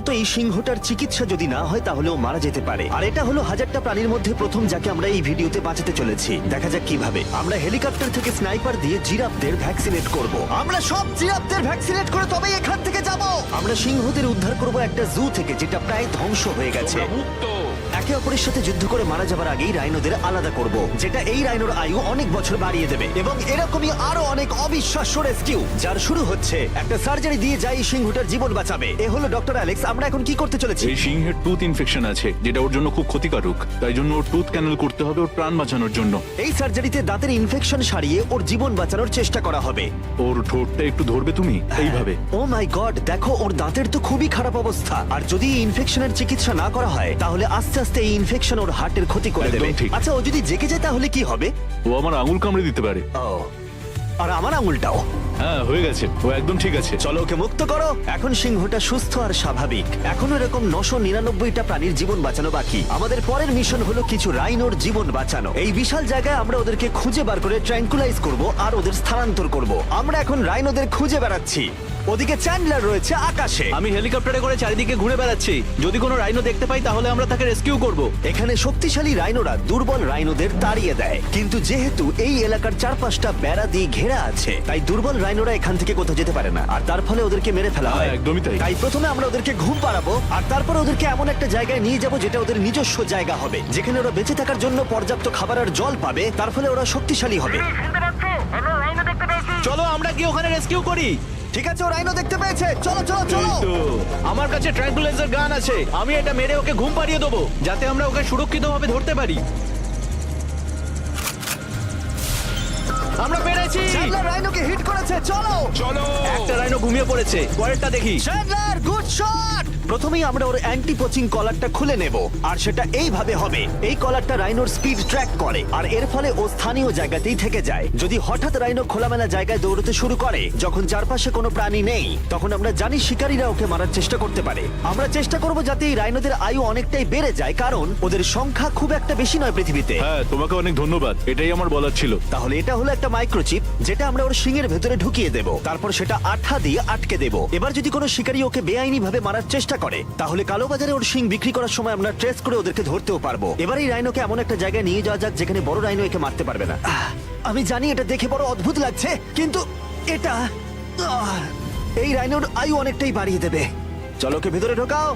তো এই সিংহটার চিকিৎসা যদি না হয় তাহলে ও মারা যেতে পারে। আর এটা হলো হাজারটা প্রাণীর মধ্যে প্রথম যাকে আমরা এই ভিডিওতে বাঁচাতে চলেছি। দেখা যাক কিভাবে। আমরা হেলিকপ্টার থেকে স্নাইপার দিয়ে জিরাফদের ভ্যাকসিনেট করব। আমরা সব জিরাফদের ভ্যাকসিনেট করে তবেই এখান থেকে যাব। আমরা সিংহদের উদ্ধার করব একটা জু থেকে যেটা প্রায় ধ্বংস হয়ে গেছে। একে অপরের সাথে যুদ্ধ করে মারা যাবার আগেই রাইনোদের আলাদা করব, যেটা এই রাইনোর আয়ু অনেক বছর বাড়িয়ে দেবে। এবং এরকমই আরো অনেক অবিশ্বাস্য রেস্কিউ যার শুরু হচ্ছে একটা সার্জারি দিয়ে যাই সিংহটার জীবন বাঁচাবে। এ হলো ডক্টর অ্যালেক্স। আমরা এখন কি করতে চলেছি? এই সিংহের টুথ ইনফেকশন আছে যেটা ওর জন্য খুব ক্ষতিকারক, তাই জন্য ওর টুথ ক্যানেল করতে হবে ওর প্রাণ বাঁচানোর জন্য। এই সার্জারিতে দাঁতের ইনফেকশন সারিয়ে ওর জীবন বাঁচানোর চেষ্টা করা হবে। ওর ঠোঁটটা একটু ধরবে তুমি এইভাবে। ও মাই গড, দেখো ওর দাঁতের তো খুবই খারাপ অবস্থা। আর যদি এই ইনফেকশনের চিকিৎসা না করা হয় তাহলে আস্তে আস্তে এই ইনফেকশন ওর হার্টের ক্ষতি করে একদম দেবে। ঠিক। আচ্ছা, ও যদি জেগে যায় তাহলে কি হবে? ও আমার আঙুল কামড়ে দিতে পারে। ও, আর আমার আঙুলটাও। হ্যাঁ, হয়ে গেছে, ও একদম ঠিক আছে। চলো ওকে মুক্ত করো। এখন সিংহটা সুস্থ আর স্বাভাবিক। এখনো এরকম 999টা প্রাণীর জীবন বাঁচানো বাকি। আমাদের পরের মিশন হলো কিছু রাইনোর জীবন বাঁচানো। এই বিশাল জায়গায় আমরা ওদেরকে খুঁজে বার করে ট্র্যাঙ্কুলাইজ করব আর ওদের স্থানান্তর করব। আমরা এখন রাইনোদের খুঁজে বেড়াচ্ছি। ওদিকে চ্যান্ডলার রয়েছে আকাশে। আমি হেলিকপ্টারে করে চারিদিকে ঘুরে বেড়াচ্ছি। যদি কোনো রাইনো দেখতে পাই তাহলে আমরা তাকে রেস্কিউ করব। এখানে শক্তিশালী রাইনোরা দুর্বল রাইনোদের তাড়িয়ে দেয়, কিন্তু যেহেতু এই এলাকার চারপাশটা বেড়া দিয়ে ঘেরা আছে তাই দুর্বল রাইনোরা এখান থেকে কোথাও যেতে পারে না, আর তার ফলে ওদেরকে মেরে ফেলা হয়। হ্যাঁ, একদমই তাই। তাই প্রথমে আমরা ওদেরকে ঘুম পাড়াবো আর তারপর ওদেরকে এমন একটা জায়গায় নিয়ে যাব যেটা ওদের নিজস্ব জায়গা হবে, যেখানে ওরা বেঁচে থাকার জন্য পর্যাপ্ত খাবার আর জল পাবে। তার ফলে ওরা শক্তিশালী হবে। চলো আমরা গিয়ে ওখানে রেস্কিউ করি। ঠিক আছে, ও রাইনো দেখতে পেয়েছে। চলো চলো চলো। এই তো, আমার কাছে ট্র্যাঙ্কুলাইজার গান আছে। আমি এটা মেরে ওকে ঘুম পাড়িয়ে দেবো যাতে আমরা ওকে সুরক্ষিতভাবে ধরতে পারি। আমরা পেরেছি। চ্যান্ডলার রাইনোকে হিট করেছে। চলো চলো। একটা রাইনো ঘুমিয়ে পড়েছে, পরেরটা দেখি। Chandler, good shot. প্রথমেই আমরা ওর অ্যান্টি পোচিং কলারটা খুলে নেব, আর সেটা এইভাবে হবে। এই কলারটা রাইনোর স্পিড ট্র্যাক করে, আর এর ফলে ও স্থানীয় জায়গাতেই থেকে যায়। যদি হঠাৎ রাইনো খোলামেলা জায়গায় দৌড়তে শুরু করে যখন চারপাশে কোনো প্রাণী নেই, তখন আমরা জানি শিকারীরা ওকে মারার চেষ্টা করতে পারে। আমরা চেষ্টা করব যাতে এই রাইনোদের আয়ু অনেকটাই বেড়ে যায়, কারণ ওদের সংখ্যা খুব একটা বেশি নয় পৃথিবীতে। হ্যাঁ, তোমাকে অনেক ধন্যবাদ, এটাই আমার বলার ছিল। তাহলে এটা হলো একটা মাইক্রোচিপ যেটা আমরা ওর শিংয়ের ভেতরে ঢুকিয়ে দেব, তারপর সেটা আঠা দিয়ে আটকে দেব। এবার যদি কোনো শিকারী ওকে বেআইনি ভাবে মারার চেষ্টা করে তাহলে কালোবাজারে ওর শিং বিক্রি করার সময় আমরা ট্রেস করে ওদেরকে ধরতেও পারবো। এবার এই রাইনোকে এমন একটা জায়গায় নিয়ে যাওয়া যাক যেখানে বড় রাইনো একে মারতে পারবে না। আমি জানি এটা দেখে বড় অদ্ভুত লাগছে, কিন্তু এটা এই রাইনোর আয়ু অনেকটাই বাড়িয়ে দেবে। চলো ওকে ভেতরে ঢোকাও,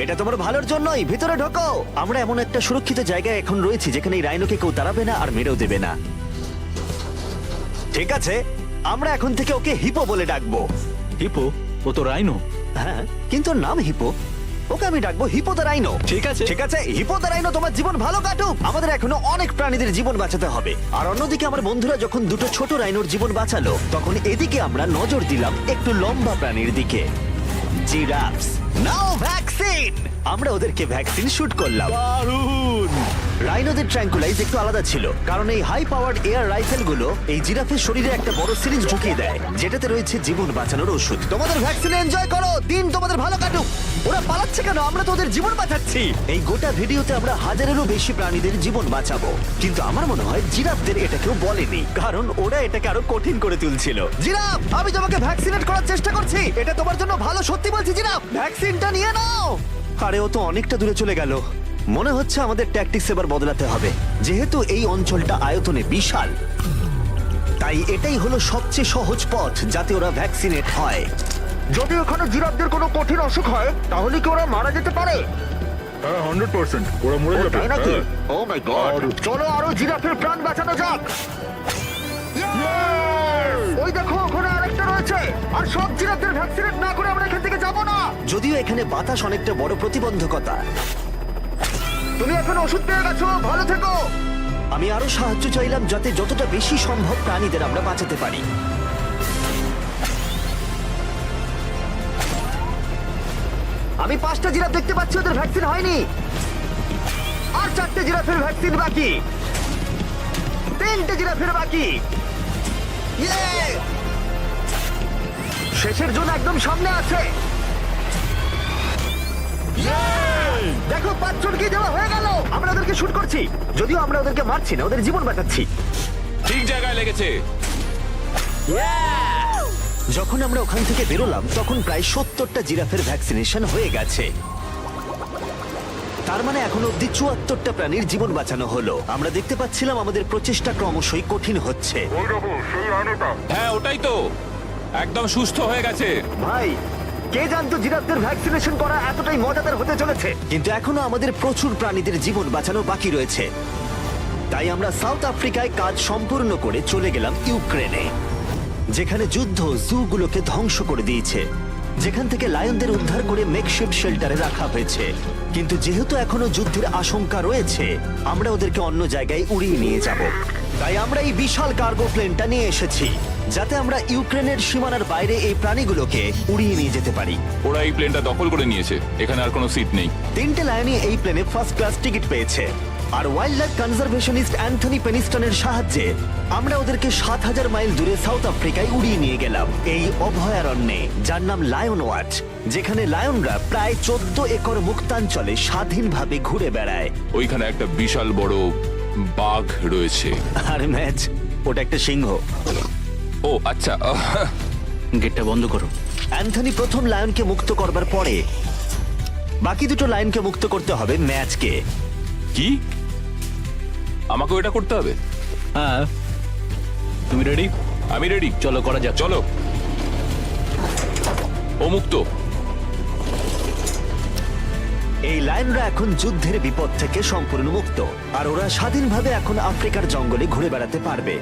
এটা তোমার ভালোর জন্যই। ভিতরে ঢোকো। আমরা এমন একটা সুরক্ষিত জায়গায় এখন রয়েছি যেখানে এই রাইনোকে কেউ তাড়াবে না আর মেরেও দেবে না। ঠিক আছে, আমরা এখন থেকে ওকে হিপো বলে ডাকবো। হিপো? ও তো রাইনো। হ্যাঁ, কিন্তু ওর নাম হিপো। ওকে আমি ডাকবো হিপো দ্য রাইনো। ঠিক আছে। ঠিক আছে, হিপো দ্য রাইনো, তোমার জীবন ভালো কাটুক। আমাদের এখনো অনেক প্রাণীদের জীবন বাঁচাতে হবে। আর অন্যদিকে আমার বন্ধুরা যখন দুটো ছোট রাইনোর জীবন বাঁচালো, তখন এদিকে আমরা নজর দিলাম একটু লম্বা প্রাণীর দিকে, জিরাফস। নাও ভ্যাকসিন। আমরা ওদেরকে ভ্যাকসিন শুট করলাম। দারুণ। রাইনোদের ট্র্যাঙ্কুলাইজ একটু আলাদা ছিল, কারণ এই হাই পাওয়ার্ড এয়ার রাইফেলগুলো এই জিরাফের শরীরে একটা বড় সিরিঞ্জ ঢুকিয়ে দেয় যেটাতে রয়েছে জীবন বাঁচানোর ওষুধ। তোমাদের ভ্যাকসিন এনজয় করো, দিন তোমাদের ভালো কাটুক। ওরা পালাচ্ছে কেন? আমরা তো ওদের জীবন বাঁচাচ্ছি। এই গোটা ভিডিওতে আমরা হাজারেরও বেশি প্রাণীদের জীবন বাঁচাবো, কিন্তু আমার মনে হয় জিরাফদের এটা কেউ বলেনি, কারণ ওরা এটাকে আরো কঠিন করে তুলছিল। জিরাফ, আমি তোমাকে ভ্যাকসিনেট করার চেষ্টা করছি। এটা তোমার জন্য ভালো, সত্যি বলছি জিরাফ। ভ্যাকসিনটা নিয়ে নাও। আরে ও তো অনেকটা দূরে চলে গেল। মনে হচ্ছে আমাদের ট্যাকটিক্স এবার বদলাতে হবে। যেহেতু এই অঞ্চলটা আয়তনে বিশাল, তাই এটাই হলো সবচেয়ে সহজ পথ যাতে ওরা ভ্যাকসিনেট হয়। যদি ওখানে জিরাফদের কোনো কঠিন অসুখ হয় তাহলে কি ওরা মারা যেতে পারে? হ্যাঁ, 100% ওরা মরে যাবে। তাই নাকি? হ্যাঁ। ও মাই গড, চলো আরো জিরাফের প্রাণ বাঁচানো যাক। ওই দেখো, ওখানে আরেকটা রয়েছে। আর সব জিরাফদের ভ্যাকসিনেট না করে আমরা এখান থেকে যাব না। যদিও এখানে বাতাস অনেকটা বড় প্রতিবন্ধকতা। তুমি এখন ওষুধ পেয়ে গেছো, ভালো থেকো। আমি আরো সাহায্য চাইলাম যাতে যতটা বেশি সম্ভব প্রাণীদের আমরা বাঁচাতে পারি। আমি 5টা জিরাফ দেখতে পাচ্ছি, ওদের ভ্যাকসিন হয়নি। আর 4টে জিরাফের ভ্যাকসিন বাকি। 3টে জিরাফের বাকি। ইয়ে! শেষের জন একদম সামনে আছে। দেখো, 5 জনকে দেওয়া হয়ে গেল। আমরা ওদেরকে শুট করছি, যদিও আমরা ওদেরকে মারছি না, ওদের জীবন বাঁচাচ্ছি। ঠিক জায়গায় লেগেছে। যখন আমরা ওখান থেকে বেরোলাম তখন প্রায় 70টা জিরাফের ভ্যাকসিনেশন হয়ে গেছে। তার মানে এখন অব্দি 74টা প্রাণীর জীবন বাঁচানো হলো। আমরা দেখতে পাচ্ছিলাম আমাদের প্রচেষ্টা ক্রমশই কঠিন হচ্ছে। হ্যাঁ ওটাই তো, একদম সুস্থ হয়ে গেছে। ভাই, কে জানতো জিরাফদের ভ্যাকসিনেশন করা এতটাই মজাদার হতে চলেছে। কিন্তু এখনো আমাদের প্রচুর প্রাণীদের জীবন বাঁচানো বাকি রয়েছে। তাই আমরা সাউথ আফ্রিকায় কাজ সম্পূর্ণ করে চলে গেলাম ইউক্রেনে, যেখানে যুদ্ধ জুগুলোকে ধ্বংস করে দিয়েছে, যেখান থেকে লায়নদের উদ্ধার করে মেকশিফট শেল্টারে রাখা হয়েছে। কিন্তু যেহেতু এখনো যুদ্ধের আশঙ্কা রয়েছে, আমরা ওদেরকে অন্য জায়গায় উড়িয়ে নিয়ে যাব। তাই আমরা এই বিশাল কার্গো প্লেনটা নিয়ে এসেছি, যাতে আমরা ইউক্রেনের সীমানার বাইরে এই প্রাণীগুলোকে উড়িয়ে নিয়ে যেতে পারি। ওরা এই প্লেনটা দখল করে নিয়েছে, এখানে আর কোনো সিট নেই। 3টে লায়নই এই প্লেনে ফার্স্ট ক্লাস টিকিট পেয়েছে। আর ওয়াইল্ড লাইফ কনজারভেশনিস্ট অ্যান্থনি পেনিস্টনের সাহায্যে আমরা ওদেরকে 7000 মাইল দূরে সাউথ আফ্রিকায় উড়িয়ে নিয়ে গেলাম, এই অভয়ারণ্যে, যার নাম লায়ন ওয়াচ, যেখানে লায়নরা প্রায় 14 একর মুক্তাঞ্চলে স্বাধীনভাবে ঘুরে বেড়ায়। ওইখানে একটা বিশাল বড় বাঘ রয়েছে। আর ম্যাচ, ওটা একটা সিংহ। ও আচ্ছা, গেটটা বন্ধ করো। অ্যান্থনি প্রথম লায়নকে মুক্ত করবার পরে বাকি দুটো লায়নকে মুক্ত করতে হবে ম্যাচকে। কি আমাকেও এটা করতে হবে? হ্যাঁ, তুমি রেডি? আমি রেডি, চলো করা যাক। চলো। ও মুক্ত। এই লায়নরা এখন যুদ্ধের বিপদ থেকে সম্পূর্ণ মুক্ত, আর ওরা স্বাধীনভাবে এখন আফ্রিকার জঙ্গলে ঘুরে বেড়াতে পারবে।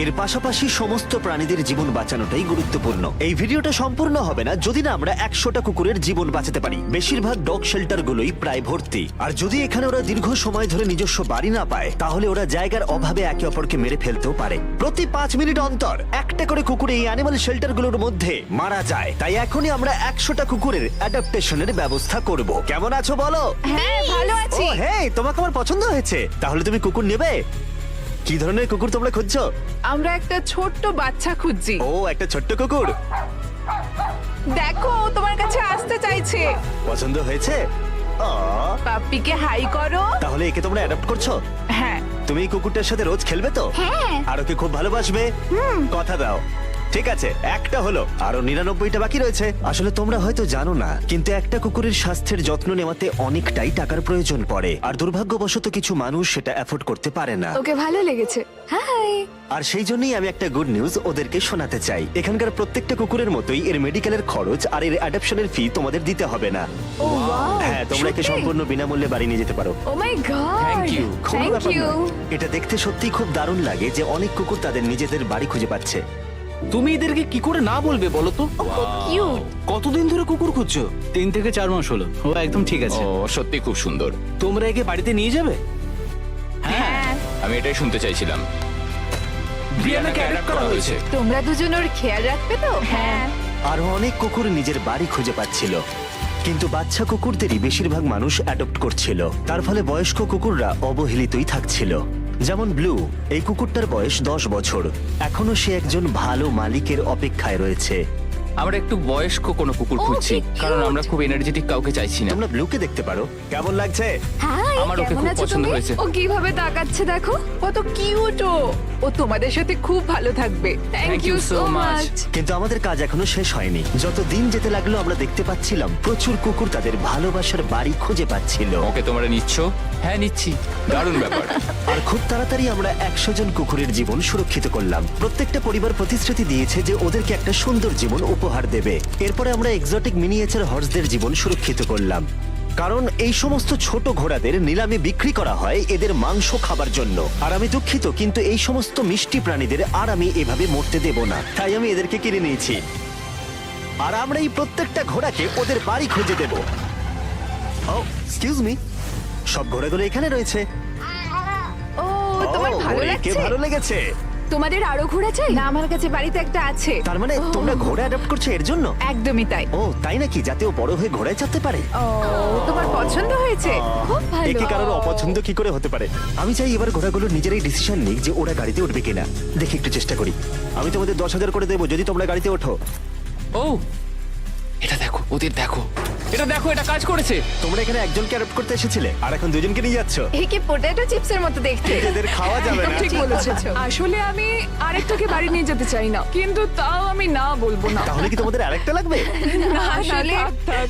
এর পাশাপাশি সমস্ত প্রাণীদের জীবন বাঁচানোটাই গুরুত্বপূর্ণ। এই ভিডিওটা সম্পূর্ণ হবে না যদি না আমরা 100টা কুকুরের জীবন বাঁচাতে পারি। বেশিরভাগ ডগ শেল্টারগুলোই প্রায় ভর্তি, আর যদি এখানে ওরা দীর্ঘ সময় ধরে নিজস্ব বাড়ি না পায়, তাহলে ওরা জায়গার অভাবে একে অপরকে মেরে ফেলতেও পারে। প্রতি 5 মিনিট অন্তর একটা করে কুকুর এই অ্যানিমাল শেল্টারগুলোর মধ্যে মারা যায়। তাই এখনই আমরা 100টা কুকুরের অ্যাডাপ্টেশনের ব্যবস্থা করব। কেমন আছো বলো? হ্যাঁ ভালো আছি। ও হেই, তোমাকে আমার পছন্দ হয়েছে। তাহলে তুমি কুকুর নেবে? কি ধরনের কুকুর তোমরা খুঁজছো? আমরা একটা ছোট্ট বাচ্চা খুঁজছি। ও, একটা ছোট্ট কুকুর দেখো ও তোমার কাছে আসতে চাইছে। পছন্দ হয়েছে? আ, পাপ্পিকে হাই করো। তাহলে একে তোমরা অ্যাডাপ্ট করছো? হ্যাঁ। তুমি এই কুকুরটার সাথে রোজ খেলবে তো? হ্যাঁ। আর ওকে খুব ভালোবাসবে? কথা দাও। ঠিক আছে, একটা হলো, আরো 99টা বাকি রয়েছে। আসলে তোমরা হয়তো জানো না, কিন্তু একটা কুকুরের স্বাস্থ্যের যত্ন নেওয়াতে অনেকটাই টাকার প্রয়োজন পড়ে, আর দুর্ভাগ্যবশত কিছু মানুষ সেটা অ্যাফোর্ড করতে পারে না। ওকে ভালো লেগেছে। হাই। আর সেই জন্যই আমি একটা গুড নিউজ ওদেরকে শোনাতে চাই। এখানকার প্রত্যেকটা কুকুরের মতোই এর মেডিকেলের খরচ আর এর অ্যাডাপশনের ফি তোমাদের দিতে হবে না। ও ওয়াও। হ্যাঁ, তোমরা একে সম্পূর্ণ বিনামূল্যে বাড়ি নিয়ে যেতে পারো। ও মাই গড। Thank you. কোনো থ্যাংক ব্যাপার ইউ। নয়। এটা দেখতে সত্যি খুব দারুণ লাগে যে অনেক কুকুর তাদের নিজেদের বাড়ি খুঁজে পাচ্ছে। তুমি এদেরকে কি করে না বলবে বলো তো? কিউট। কতদিন ধরে কুকুর খুঁজছো? 3 থেকে 4 মাস হলো। ও একদম ঠিক আছে। ও সত্যি খুব সুন্দর। তোমরা একে বাড়িতে নিয়ে যাবে? হ্যাঁ। আমি এটাই শুনতে চাইছিলাম। ব্রিয়ানাকে adopt করা হয়েছে। তোমরা দুজন ওর খেয়াল রাখবে তো? হ্যাঁ। আরো অনেক কুকুর নিজের বাড়ি খুঁজে পাচ্ছিল, কিন্তু বাচ্চা কুকুরদেরই বেশিরভাগ মানুষ অ্যাডপ্ট করছিল। তার ফলে বয়স্ক কুকুররা অবহেলিতই থাকছিল। যেমন ব্লু, এই কুকুরটার বয়স 10 বছর। এখনো সে একজন ভালো মালিকের অপেক্ষায় রয়েছে। আমরা একটু বয়স্ক কোনো কুকুর ও, খুঁজছি, কি cute! কারণ আমরা খুব এনার্জেটিক কাউকে চাইছি না। তোমরা ব্লুকে দেখতে পারো, কেমন লাগছে? হাই। আমার ওকে কেমন খুব আছো পছন্দ তুমি? হয়েছে। ও কিভাবে তাকাচ্ছে দেখো। কত কিউট ও। ও তোমাদের সাথে খুব ভালো থাকবে। Thank you so much. কিন্তু আমাদের কাজ এখনো শেষ হয়নি। যত দিন যেতে লাগলো আমরা দেখতে পাচ্ছিলাম প্রচুর কুকুর তাদের ভালোবাসার বাড়ি খুঁজে পাচ্ছিল। ওকে তোমরা নিচ্ছ? হ্যাঁ নিচ্ছি। দারুণ ব্যাপার। আর খুব তাড়াতাড়ি আমরা 100 জন কুকুরের জীবন সুরক্ষিত করলাম। প্রত্যেকটা পরিবার প্রতিশ্রুতি দিয়েছে যে ওদেরকে একটা সুন্দর জীবন উপহার দেবে। এরপরে আমরা এক্সোটিক মিনিয়েচার হর্সদের জীবন সুরক্ষিত করলাম, কারণ এই সমস্ত ছোট ঘোড়াদের নিলামে বিক্রি করা হয় এদের মাংস খাবার জন্য। আর আমি দুঃখিত, কিন্তু এই সমস্ত মিষ্টি প্রাণীদের আর আমি এভাবে মরতে দেব না, তাই আমি এদেরকে কিনে নিয়েছি। আর আমরা এই প্রত্যেকটা ঘোড়াকে ওদের বাড়ি খুঁজে দেব। ও এক্সকিউজ মি, সব ঘোড়াগুলো এখানে রয়েছে। ও তোমার ও, ভালো একে লাগছে? ভালো লেগেছে। তোমাদের আরো ঘোড়া চাই? না, আমার কাছে বাড়িতে একটা আছে। তার মানে তোমরা ঘোড়া অ্যাডাপ্ট করছো এর জন্য? একদমই তাই। ও তাই নাকি? যাতে ও বড় হয়ে ঘোড়ায় চাপতে পারে। ও তোমার পছন্দ হয়েছে? খুব ভালো। একে কারোর অপছন্দ কি করে হতে পারে? আমি চাই এবার ঘোড়াগুলো নিজেরাই ডিসিশন নিক যে ওরা গাড়িতে উঠবে কিনা। দেখি একটু চেষ্টা করি। আমি তোমাদের 10,000 করে দেবো যদি তোমরা গাড়িতে ওঠো। ও এটা দেখো, ওদের দেখো। এটা দেখো, এটা কাজ করেছে। তোমরা এখানে একজনকে অ্যাডপ্ট করতে এসেছিলে আর এখন দুজনকে নিয়ে যাচ্ছ। একে পটেটো চিপসের মতো দেখতে। এদের খাওয়া যাবে না। ঠিক বলেছো। আসলে আমি আরেকটাকে বাড়ি নিয়ে যেতে চাই না, কিন্তু তাও আমি না বলবো না। তাহলে কি তোমাদের আরেকটা লাগবে? না, আসলে- থাক, থাক।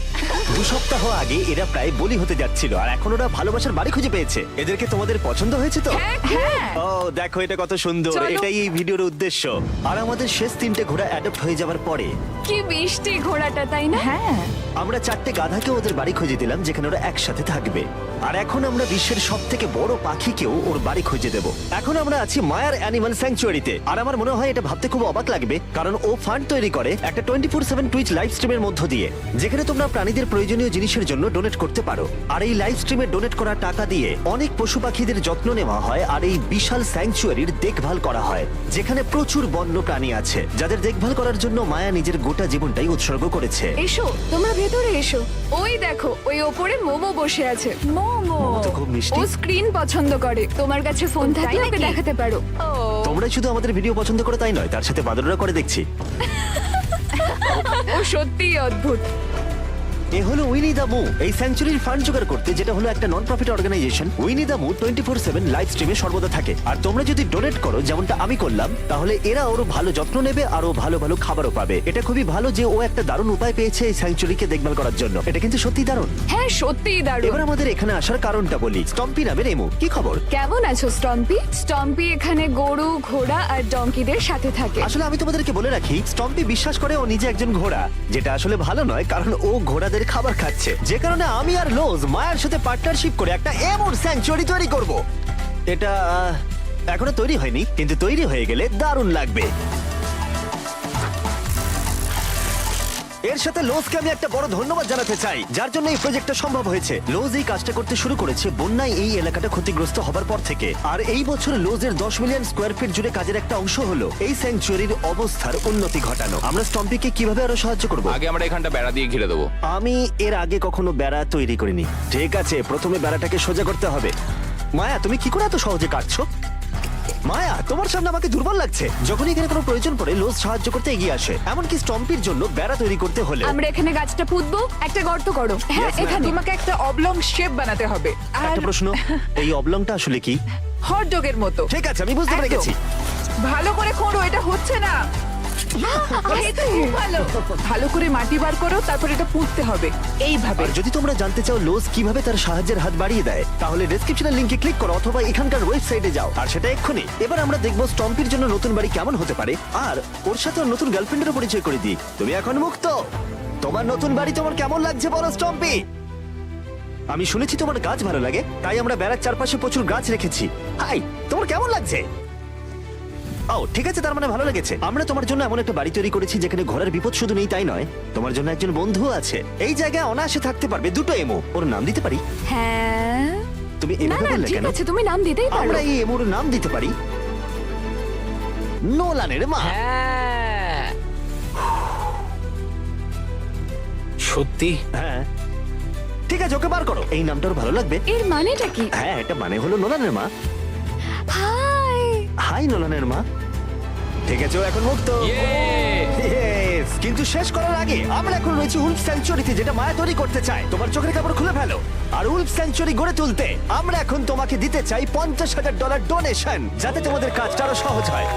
2 সপ্তাহ আগে এরা প্রায় বলি হতে যাচ্ছিল আর এখন ওরা ভালোবাসার বাড়ি খুঁজে পেয়েছে। এদেরকে তোমাদের পছন্দ হয়েছে তো? হ্যাঁ। ও দেখো এটা কত সুন্দর। চলো। এটাই এই ভিডিওর উদ্দেশ্য। আর আমাদের শেষ 3টে ঘোড়া অ্যাডপ্ট হয়ে যাওয়ার পরে কি মিষ্টি ঘোড়াটা, তাই না? হ্যাঁ। আমরা 4টে গাধাকে ওদের বাড়ি খুঁজে দিলাম যেখানে ওরা একসাথে থাকবে। আর এখন আমরা বিশ্বের সবথেকে বড় পাখিকেও ওর বাড়ি খুঁজে দেব। এখন আমরা আছি মায়ার অ্যানিমাল স্যাংচুয়ারিতে। আর আমার মনে হয় এটা ভাবতে খুব অবাক লাগবে, কারণ ও ফান্ড তৈরি করে একটা 24/7 টুইচ লাইভ স্ট্রিমের মধ্য দিয়ে, যেখানে তোমরা প্রাণীদের প্রয়োজনীয় জিনিসের জন্য ডোনেট করতে পারো। আর এই লাইভ স্ট্রিমে ডোনেট করা টাকা দিয়ে অনেক পশু পাখিদের যত্ন নেওয়া হয় আর এই বিশাল স্যাংচুয়ারির দেখভাল করা হয়, যেখানে প্রচুর বন্য প্রাণী আছে যাদের দেখভাল করার জন্য মায়া নিজের গোটা জীবনটাই উৎসর্গ করেছে। এসো, তোমরা ভেতরে এসো। ওই দেখো, ওই ওপরে মোমো বসে আছে। মোমো। তো খুব মিষ্টি। ও স্ক্রিন পছন্দ করে। তোমার কাছে ফোন থাকলে ওকে দেখাতে পারো। তোমরা শুধু আমাদের ভিডিও পছন্দ করে তাই নয়, তার সাথে বাদররা করে দেখছি। ও সত্যিই অদ্ভুত। এ হলো উইনি দা মু। এই স্যাংচুরির ফান্ড জোগাড় করতে, যেটা হলো একটা নন প্রফিট অর্গানাইজেশন, উইনি দা মু 24/7 লাইভ স্ট্রিমে সর্বদা থাকে। আর তোমরা যদি ডোনেট করো যেমনটা আমি করলাম, তাহলে এরা ওর ভালো যত্ন নেবে আর ও ভালো ভালো খাবারও পাবে। এটা খুবই ভালো যে ও একটা দারুণ উপায় পেয়েছে এই স্যাংচুরিকে দেখভাল করার জন্য। এটা কিন্তু সত্যি দারুণ। হ্যাঁ, সত্যিই দারুণ। এবার আমাদের এখানে আসার কারণটা বলি। স্টম্পি নামের এমু, কি খবর? কেমন আছো স্টম্পি? স্টম্পি এখানে গরু, ঘোড়া আর ডঙ্কিদের সাথে থাকে। আসলে আমি তোমাদেরকে বলে রাখি, স্টম্পি বিশ্বাস করে ও নিজে একজন ঘোড়া, যেটা আসলে ভালো নয়, কারণ ও ঘোড়াদের খাবার খাচ্ছে। যে কারণে আমি আর লোজ মায়ের সাথে পার্টনারশিপ করে একটা এমন স্যাংচুয়ারি তৈরি করব। এটা এখনো তৈরি হয়নি, কিন্তু তৈরি হয়ে গেলে দারুণ লাগবে। এর সাথে লোজকে আমি একটা বড় ধন্যবাদ জানাতে চাই, যার জন্য এই প্রজেক্টটা সম্ভব হয়েছে। লোজ এই কাজটা করতে শুরু করেছে বন্যায় এই এলাকাটা ক্ষতিগ্রস্ত হবার পর থেকে। আর এই বছর লোজের 10 মিলিয়ন স্কোয়ার ফিট জুড়ে কাজের একটা অংশ হলো এই স্যাংচুয়ারির অবস্থার উন্নতি ঘটানো। আমরা স্টম্পিকে কিভাবে আরো সাহায্য করব? আগে আমরা এখানটা বেড়া দিয়ে ঘিরে দেবো। আমি এর আগে কখনো বেড়া তৈরি করিনি। ঠিক আছে, প্রথমে বেড়াটাকে সোজা করতে হবে। মায়া, তুমি কি করে এত সহজে কাটছো? মায়া, তোমার সামনে আমাকে দুর্বল লাগছে। যখন এখানে কোনো প্রয়োজন পড়ে লোজ সাহায্য করতে এগিয়ে আসে, এমনকি স্টম্পির জন্য বেড়া তৈরি করতে হলে। আমরা এখানে গাছটা পুঁতবো, একটা গর্ত করো। হ্যাঁ, Yes, ma'am. এখানে। তোমাকে একটা অবলং শেপ বানাতে হবে। আর একটা প্রশ্ন, এই অবলংটা আসলে কি? হট ডগের মতো। ঠিক আছে, আমি বুঝতে পেরে একদম। গেছি। ভালো করে খোঁড়ো, এটা হচ্ছে না। এই তো খুব ভালো। ভালো করে মাটি বার করো, তারপর এটা পুঁততে হবে এইভাবে। আর যদি তোমরা জানতে চাও লোজ কিভাবে তার সাহায্যের হাত বাড়িয়ে দেয়, তাহলে ডেসক্রিপশনের লিংকে ক্লিক করো অথবা এখানকার ওয়েবসাইটে যাও, আর সেটা এক্ষুনি। এবার আমরা দেখবো স্টম্পির জন্য নতুন বাড়ি কেমন হতে পারে, আর ওর সাথে ওর নতুন গার্লফ্রেন্ডেরও পরিচয় করে দিই। তুমি এখন মুক্ত। তোমার নতুন বাড়ি তোমার কেমন লাগছে বলো স্টম্পি? আমি শুনেছি তোমার গাছ ভালো লাগে, তাই আমরা বেড়ার চারপাশে প্রচুর গাছ রেখেছি। হাই, তোমার কেমন লাগছে? ও ঠিক আছে, তার মানে ভালো লেগেছে। আমরা তোমার জন্য এমন একটা বাড়ি তৈরি করেছি যেখানে ঘোড়ার বিপদ শুধু নেই তাই নয়, তোমার জন্য একজন বন্ধু আছে। এই জায়গায় অনায়াসে থাকতে পারবে 2টো এমো। ওর নাম দিতে পারি? হ্যাঁ। তুমি না এভাবে না, বললে ঠিক কেন? আছে, তুমি নাম দিতেই পারো। আমরা এই এমোর নাম দিতে পারি নোলানের মা। হ্যাঁ, সত্যি হ্যাঁ ঠিক আছে, ওকে বার করো। এই নামটা ওর ভালো লাগবে। এর মানেটা কি? হ্যাঁ, এটা মানে হলো নোলানের মা। হাই। হাই নোলানের মা। ঠিক আছে, ও এখন মুক্ত। Yes! কিন্তু শেষ করার আগে আমরা এখন রয়েছি উলফ স্যাংচুয়ারিতে, যেটা মায়া তৈরি করতে চায়। তোমার চোখের কাপড় খুলে ফেলো। আর উলফ স্যাংচুয়ারি গড়ে তুলতে আমরা এখন তোমাকে দিতে চাই $50,000 ডোনেশন, যাতে তোমাদের কাজটা আরো সহজ হয়।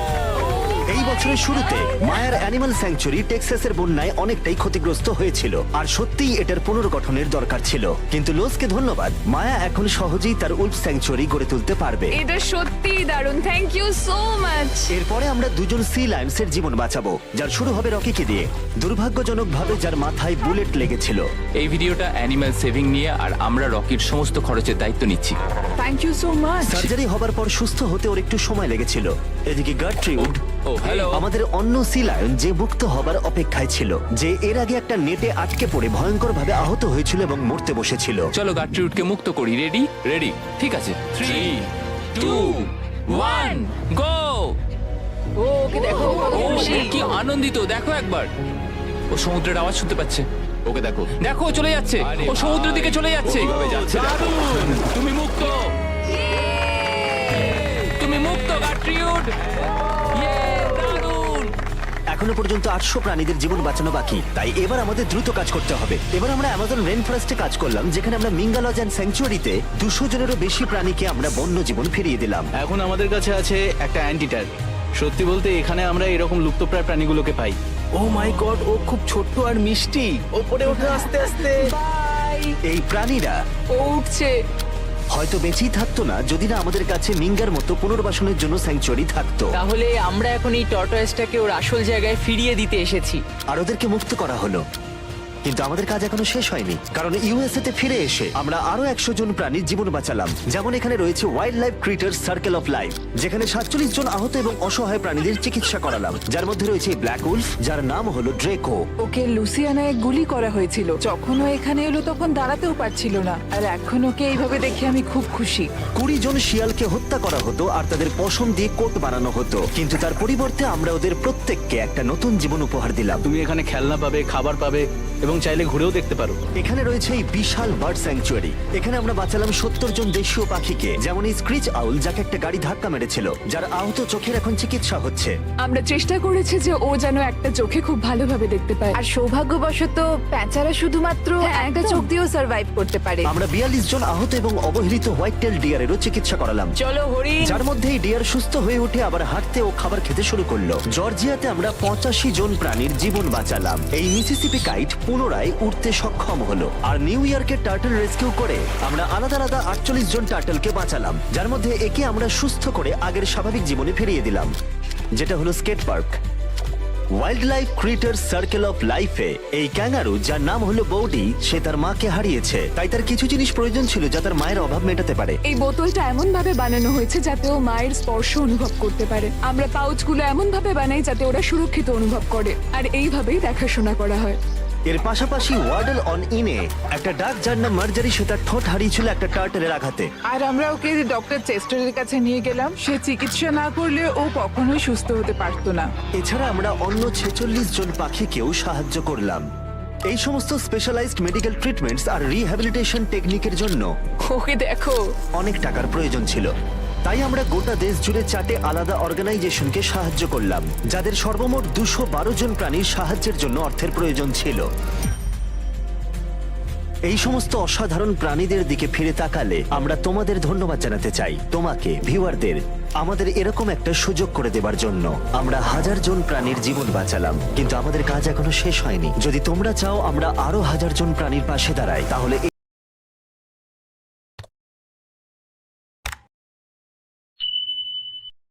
এই বছরের শুরুতে মায়ার অ্যানিমাল স্যাংচুয়ারি টেক্সাসের বন্যায় অনেকটাই ক্ষতিগ্রস্ত হয়েছিল, আর সত্যিই এটার পুনর্গঠনের দরকার ছিল। কিন্তু লোজকে ধন্যবাদ, মায়া এখন সহজেই তার উলফ স্যাংচুয়ারি গড়ে তুলতে পারবে। এটা সত্যিই দারুণ। Thank you so much. এরপরে আমরা দুজন সি লায়ন্সের জীবন বাঁচাবো, যার শুরু হবে রকিকে দিয়ে, দুর্ভাগ্যজনকভাবে যার মাথায় বুলেট লেগেছিল। এই ভিডিওটা অ্যানিমাল সেভিং নিয়ে, আর আমরা রকির সমস্ত খরচের দায়িত্ব নিচ্ছি। Thank you so much. Surgery হবার পর সুস্থ হতে ওর একটু সময় লেগেছিল। এদিকে গার্ট্রিউড, ও হ্যালো। আমাদের অন্য সি লায়ন, যে মুক্ত হবার অপেক্ষায় ছিল, যে এর আগে একটা নেটে আটকে পড়ে ভয়ঙ্করভাবে আহত হয়েছিল এবং মরতে বসেছিল। চলো গাট্রিউডকে মুক্ত করি। রেডি? রেডি। ঠিক আছে, 3, 2, 1, গো! ও, ওকে দেখো, ও কত ও খুশি। সে কি আনন্দিত, দেখো একবার। ও সমুদ্রের আওয়াজ শুনতে পাচ্ছে। ওকে দেখো। দেখো, ও চলে যাচ্ছে। আরে ও সমুদ্রের ভাই, দিকে চলে যাচ্ছে। ও কিভাবে যাচ্ছে দেখো। দারুণ! তুমি মুক্ত। তুমি মুক্ত গাট্রিউড। ইয়ে, দারুণ! এখনো পর্যন্ত 800 প্রাণীদের জীবন বাঁচানো বাকি, তাই এবার আমাদের দ্রুত কাজ করতে হবে। এবার আমরা অ্যামাজন রেন ফরেস্টে কাজ করলাম, যেখানে আমরা মিঙ্গালজ অ্যান্ড স্যাংচুয়ারিতে 200 জনেরও বেশি প্রাণীকে আমরা বন্য জীবন ফিরিয়ে দিলাম। এখন আমাদের কাছে আছে একটা অ্যান্টিটার। সত্যি বলতে এখানে আমরা এরকম লুপ্তপ্রায় প্রাণীগুলোকে পাই। ও মাই গড, ও খুব ছোট্ট আর মিষ্টি। ওপরে ওঠে আস্তে আস্তে। বাই। এই প্রাণীরা ও উঠছে। হয়তো বেঁচেই থাকতো না যদি না আমাদের কাছে মিঙ্গার মতো পুনর্বাসনের জন্য স্যাংচুয়ারি থাকতো। তাহলে আমরা এখন এই টর্টয়েসটাকে ওর আসল জায়গায় ফিরিয়ে দিতে এসেছি। আর ওদেরকে মুক্ত করা হলো, কিন্তু আমাদের কাজ এখনো শেষ হয়নি, কারণ ইউএসএ তে ফিরে এসে আমরা আরো 100 জন প্রাণীর জীবন বাঁচালাম। যেমন এখানে রয়েছে wild life critter circle of life, যেখানে 47 জন আহত এবং অসহায় প্রাণীদের চিকিৎসা করালাম, যার মধ্যে রয়েছে ব্ল্যাক উলফ, যার নাম হলো ড্রেকো। ওকে লুসিয়ানায় গুলি করা হয়েছিল। যখন ও এখানে এলো তখন দাঁড়াতেও পারছিল না, আর এখন ওকে এইভাবে দেখে আমি খুব খুশি। 20 জন শিয়ালকে হত্যা করা হতো আর তাদের পশম দিয়ে কোট বানানো হতো, কিন্তু তার পরিবর্তে আমরা ওদের প্রত্যেককে একটা নতুন জীবন উপহার দিলাম। তুমি এখানে খেলনা পাবে, খাবার পাবে এবং চাইলে ঘুরেও দেখতে পারো। এখানে রয়েছে এই বিশাল বার্ড স্যাংচুয়ারি। এখানে আমরা বাঁচালাম 70 জন দেশীয় পাখিকে, যেমন এই স্ক্রিচ আউল, যাকে একটা গাড়ি ধাক্কা মেরেছিল, যার আহত চোখের এখন চিকিৎসা হচ্ছে। আমরা চেষ্টা করেছি যে ও যেন একটা চোখে খুব ভালোভাবে দেখতে পায়। আর সৌভাগ্যবশত প্যাঁচারা শুধুমাত্র হ্যাঁ, একটা একদম। চোখ দিয়েও সার্ভাইভ করতে পারে। আমরা 42 জন আহত এবং অবহেলিত হোয়াইট টেল ডিয়ারেরও চিকিৎসা করালাম, চলো হরিণ। যার মধ্যে এই ডিয়ার সুস্থ হয়ে উঠে আবার হাঁটতে ও খাবার খেতে শুরু করলো। জর্জিয়াতে আমরা 85 জন প্রাণীর জীবন বাঁচালাম। এই মিসিসিপি কাইট পুনরায় উঠতে সক্ষম হলো। আর নিউ ইয়র্কের টার্টল রেস্কিউ করে আমরা আলাদা আলাদা 48 জন টার্টলকে বাঁচালাম, যার মধ্যে একে আমরা সুস্থ করে আগের স্বাভাবিক জীবনে ফিরিয়ে দিলাম, যেটা হলো skate park. Wildlife critter circle of লাইফে এই ক্যাঙ্গারু, যার নাম হলো বৌডি, সে তার মাকে হারিয়েছে, তাই তার কিছু জিনিস প্রয়োজন ছিল যা তার মায়ের অভাব মেটাতে পারে। এই বোতলটা এমন ভাবে বানানো হয়েছে যাতে ও মায়ের স্পর্শ অনুভব করতে পারে। আমরা পাউচগুলো এমন ভাবে বানাই যাতে ওরা সুরক্ষিত অনুভব করে, আর এইভাবেই দেখাশোনা করা হয়। এর পাশাপাশি ওয়ার্ডল অন ইনে একটা ডাক, যার নাম মার্জারি, সে তার ঠোঁট হারিয়েছিল একটা টার্টেলের আঘাতে। আর আমরা ওকে ডক্টর চেস্টারের কাছে নিয়ে গেলাম। সে চিকিৎসা না করলে ও কখনোই সুস্থ হতে পারতো না। এছাড়া আমরা অন্য 46 জন পাখিকেও সাহায্য করলাম। এই সমস্ত স্পেশালাইজড মেডিকেল ট্রিটমেন্টস আর রিহ্যাবিলিটেশন টেকনিকের জন্য ওকে দেখো। অনেক টাকার প্রয়োজন ছিল, তাই আমরা গোটা দেশ জুড়ে 4টে আলাদা অর্গানাইজেশনকে সাহায্য করলাম, যাদের সর্বমোট 212 জন প্রাণীর সাহায্যের জন্য অর্থের প্রয়োজন ছিল। এই সমস্ত অসাধারণ প্রাণীদের দিকে ফিরে তাকালে আমরা তোমাদের ধন্যবাদ জানাতে চাই, তোমাকে ভিউয়ারদের, আমাদের এরকম একটা সুযোগ করে দেবার জন্য। আমরা 1000 জন প্রাণীর জীবন বাঁচালাম, কিন্তু আমাদের কাজ এখনো শেষ হয়নি। যদি তোমরা চাও আমরা আরো 1000 জন প্রাণীর পাশে দাঁড়াই, তাহলে